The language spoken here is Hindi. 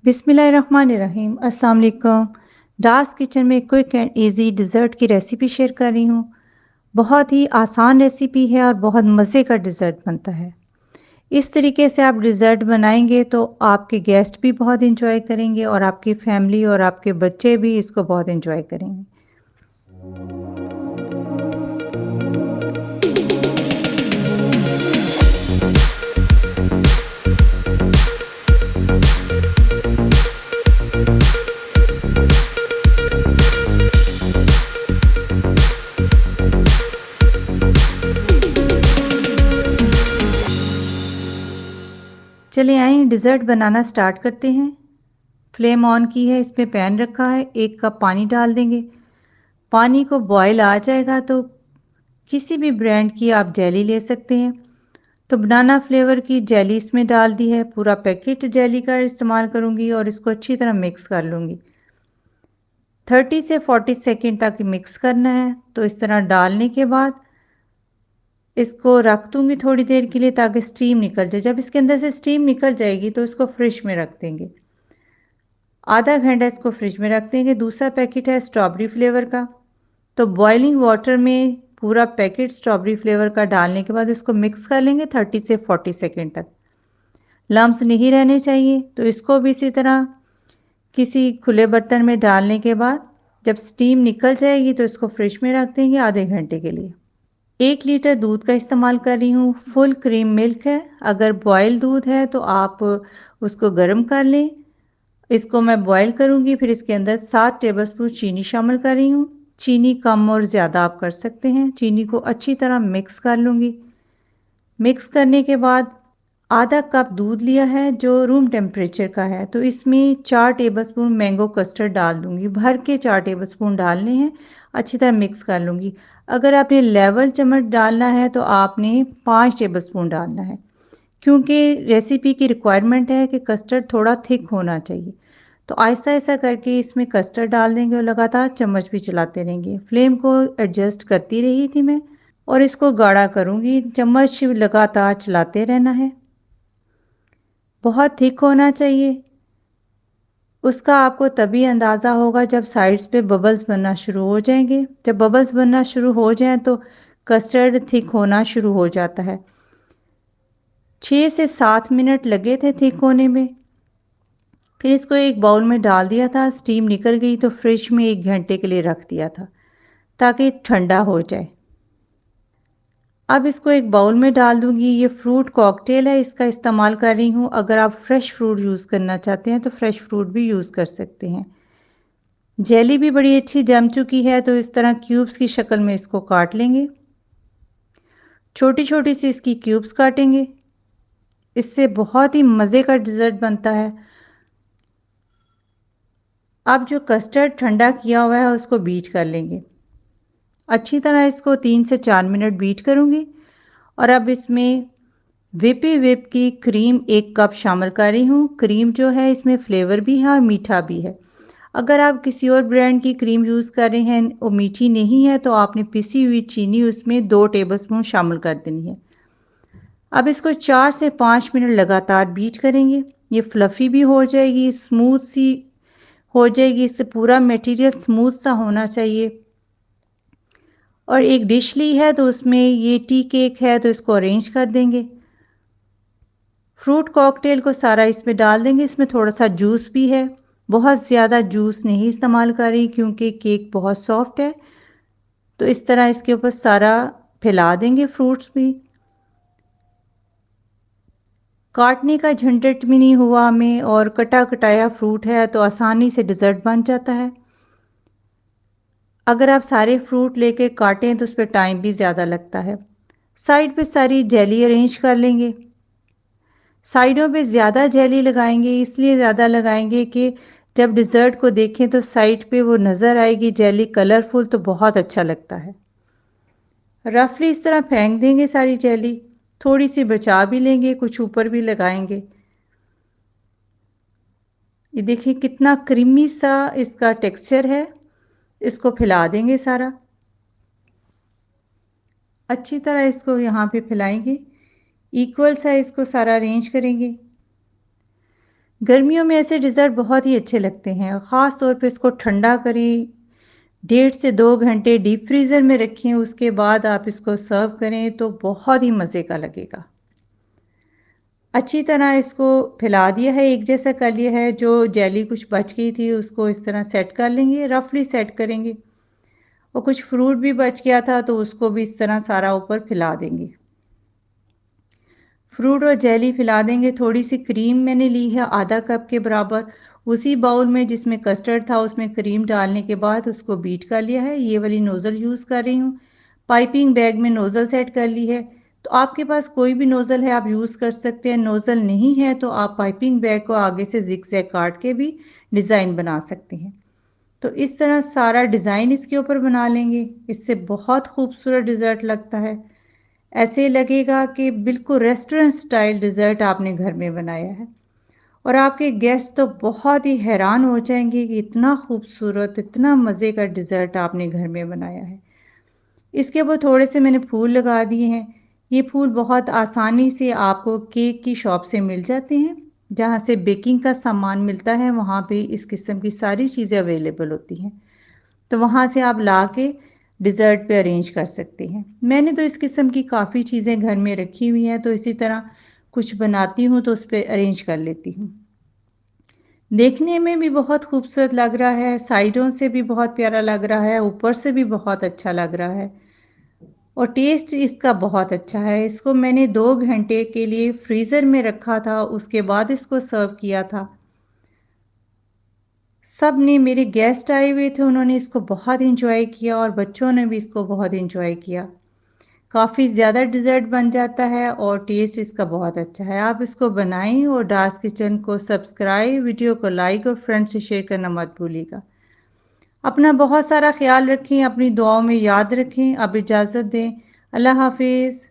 बिस्मिल्लाहिर्रहमानिर्रहीम। अस्सलाम वालेकुम। डार्स किचन में क्विक एंड इजी डिज़र्ट की रेसिपी शेयर कर रही हूँ। बहुत ही आसान रेसिपी है और बहुत मज़े का डिज़र्ट बनता है। इस तरीके से आप डिज़र्ट बनाएंगे तो आपके गेस्ट भी बहुत इंजॉय करेंगे और आपकी फैमिली और आपके बच्चे भी इसको बहुत इंजॉय करेंगे। चलिए आइए डिज़र्ट बनाना स्टार्ट करते हैं। फ्लेम ऑन की है, इसमें पैन रखा है, 1 कप पानी डाल देंगे। पानी को बॉयल आ जाएगा तो किसी भी ब्रांड की आप जेली ले सकते हैं। तो बनाना फ्लेवर की जेली इसमें डाल दी है। पूरा पैकेट जेली का इस्तेमाल करूंगी और इसको अच्छी तरह मिक्स कर लूंगी। 30 से 40 सेकंड तक मिक्स करना है। तो इस तरह डालने के बाद इसको रख दूंगी थोड़ी देर के लिए ताकि स्टीम निकल जाए। जब इसके अंदर से स्टीम निकल जाएगी तो इसको फ्रिज में रख देंगे। आधा घंटा इसको फ्रिज में रख देंगे। दूसरा पैकेट है स्ट्रॉबेरी फ्लेवर का। तो बॉइलिंग वाटर में पूरा पैकेट स्ट्रॉबेरी फ्लेवर का डालने के बाद इसको मिक्स कर लेंगे 30 से 40 सेकंड तक। लम्स नहीं रहने चाहिए। तो इसको भी इसी तरह किसी खुले बर्तन में डालने के बाद जब स्टीम निकल जाएगी तो इसको फ्रिज में रख देंगे आधे घंटे के लिए। 1 लीटर दूध का इस्तेमाल कर रही हूँ। फुल क्रीम मिल्क है। अगर बॉयल दूध है तो आप उसको गर्म कर लें। इसको मैं बॉयल करूंगी। फिर इसके अंदर 7 टेबलस्पून चीनी शामिल कर रही हूँ। चीनी कम और ज़्यादा आप कर सकते हैं। चीनी को अच्छी तरह मिक्स कर लूँगी। मिक्स करने के बाद आधा कप दूध लिया है जो रूम टेम्परेचर का है। तो इसमें 4 टेबलस्पून मैंगो कस्टर्ड डाल दूंगी। भर के 4 टेबलस्पून डालने हैं। अच्छी तरह मिक्स कर लूँगी। अगर आपने लेवल चम्मच डालना है तो आपने 5 टेबलस्पून डालना है, क्योंकि रेसिपी की रिक्वायरमेंट है कि कस्टर्ड थोड़ा थिक होना चाहिए। तो ऐसा ऐसा करके इसमें कस्टर्ड डाल देंगे और लगातार चम्मच भी चलाते रहेंगे। फ्लेम को एडजस्ट करती रही थी मैं और इसको गाढ़ा करूंगी। चम्मच लगातार चलाते रहना है। बहुत थिक होना चाहिए। उसका आपको तभी अंदाज़ा होगा जब साइड्स पे बबल्स बनना शुरू हो जाएंगे। जब बबल्स बनना शुरू हो जाएं तो कस्टर्ड थिक होना शुरू हो जाता है। 6 से 7 मिनट लगे थे थिक होने में। फिर इसको एक बाउल में डाल दिया था। स्टीम निकल गई तो फ्रिज में 1 घंटे के लिए रख दिया था ताकि ठंडा हो जाए। अब इसको एक बाउल में डाल दूंगी। ये फ्रूट कॉकटेल है, इसका इस्तेमाल कर रही हूँ। अगर आप फ्रेश फ्रूट यूज़ करना चाहते हैं तो फ्रेश फ्रूट भी यूज़ कर सकते हैं। जेली भी बड़ी अच्छी जम चुकी है। तो इस तरह क्यूब्स की शक्ल में इसको काट लेंगे। छोटी छोटी सी इसकी क्यूब्स काटेंगे। इससे बहुत ही मज़े का डिज़र्ट बनता है। अब जो कस्टर्ड ठंडा किया हुआ है उसको बीट कर लेंगे। अच्छी तरह इसको 3 से 4 मिनट बीट करूंगी। और अब इसमें विपी विप की क्रीम 1 कप शामिल कर रही हूँ। क्रीम जो है इसमें फ्लेवर भी है और मीठा भी है। अगर आप किसी और ब्रांड की क्रीम यूज़ कर रहे हैं वो मीठी नहीं है तो आपने पिसी हुई चीनी उसमें 2 टेबलस्पून शामिल कर देनी है। अब इसको 4 से 5 मिनट लगातार बीट करेंगे। ये फ्लफ़ी भी हो जाएगी, स्मूथ सी हो जाएगी। इससे पूरा मटेरियल स्मूथ सा होना चाहिए। और एक डिश ली है तो उसमें ये टी केक है तो इसको अरेंज कर देंगे। फ्रूट कॉकटेल को सारा इसमें डाल देंगे। इसमें थोड़ा सा जूस भी है। बहुत ज़्यादा जूस नहीं इस्तेमाल कर रही क्योंकि केक बहुत सॉफ्ट है। तो इस तरह इसके ऊपर सारा फैला देंगे फ्रूट्स भी। काटने का झंझट भी नहीं हुआ हमें और कटा कटाया फ्रूट है तो आसानी से डिज़र्ट बन जाता है। अगर आप सारे फ्रूट लेके काटें तो उस पर टाइम भी ज़्यादा लगता है। साइड पे सारी जेली अरेंज कर लेंगे। साइडों पे ज़्यादा जेली लगाएंगे, इसलिए ज़्यादा लगाएंगे कि जब डिज़र्ट को देखें तो साइड पे वो नज़र आएगी जेली कलरफुल, तो बहुत अच्छा लगता है। रफली इस तरह फेंक देंगे सारी जेली। थोड़ी सी बचा भी लेंगे, कुछ ऊपर भी लगाएंगे। ये देखिए कितना क्रीमी सा इसका टेक्सचर है। इसको फैला देंगे सारा। अच्छी तरह इसको यहाँ पे फैलाएंगे। इक्वल सा इसको सारा अरेंज करेंगे। गर्मियों में ऐसे डिज़र्ट बहुत ही अच्छे लगते हैं, ख़ास तौर पे इसको ठंडा करें, 1.5 से 2 घंटे डीप फ्रीज़र में रखें, उसके बाद आप इसको सर्व करें तो बहुत ही मज़े का लगेगा। अच्छी तरह इसको फैला दिया है, एक जैसा कर लिया है, जो जेली कुछ बच गई थी उसको इस तरह सेट कर लेंगे, रफली सेट करेंगे और कुछ फ्रूट भी बच गया था तो उसको भी इस तरह सारा ऊपर फैला देंगे। फ्रूट और जेली फैला देंगे, थोड़ी सी क्रीम मैंने ली है आधा कप के बराबर, उसी बाउल में जिसमें कस्टर्ड था उसमें क्रीम डालने के बाद उसको बीट कर लिया है। ये वाली नोज़ल यूज़ कर रही हूँ। पाइपिंग बैग में नोज़ल सेट कर ली है। तो आपके पास कोई भी नोज़ल है आप यूज़ कर सकते हैं, नोज़ल नहीं है तो आप पाइपिंग बैग को आगे से ज़िगज़ैग काट के भी डिज़ाइन बना सकते हैं। तो इस तरह सारा डिज़ाइन इसके ऊपर बना लेंगे, इससे बहुत खूबसूरत डिज़र्ट लगता है। ऐसे लगेगा कि बिल्कुल रेस्टोरेंट स्टाइल डिज़र्ट आपने घर में बनाया है और आपके गेस्ट तो बहुत ही हैरान हो जाएंगे कि इतना खूबसूरत, इतना मज़े का डिज़र्ट आपने घर में बनाया है। इसके ऊपर थोड़े से मैंने फूल लगा दिए हैं। ये फूल बहुत आसानी से आपको केक की शॉप से मिल जाते हैं, जहाँ से बेकिंग का सामान मिलता है वहाँ पे इस किस्म की सारी चीज़ें अवेलेबल होती हैं। तो वहाँ से आप ला के डिज़र्ट पे अरेंज कर सकते हैं। मैंने तो इस किस्म की काफ़ी चीज़ें घर में रखी हुई हैं, तो इसी तरह कुछ बनाती हूँ तो उस पे अरेंज कर लेती हूँ। देखने में भी बहुत खूबसूरत लग रहा है, साइडों से भी बहुत प्यारा लग रहा है, ऊपर से भी बहुत अच्छा लग रहा है और टेस्ट इसका बहुत अच्छा है। इसको मैंने 2 घंटे के लिए फ्रीज़र में रखा था, उसके बाद इसको सर्व किया था। सब ने, मेरे गेस्ट आए हुए थे, उन्होंने इसको बहुत एंजॉय किया और बच्चों ने भी इसको बहुत एंजॉय किया। काफ़ी ज़्यादा डिज़र्ट बन जाता है और टेस्ट इसका बहुत अच्छा है। आप इसको बनाएं और डार्स किचन को सब्सक्राइब, वीडियो को लाइक और फ्रेंड्स से शेयर करना मत भूलिएगा। अपना बहुत सारा ख्याल रखें, अपनी दुआओं में याद रखें। अब इजाज़त दें। अल्लाह हाफिज़।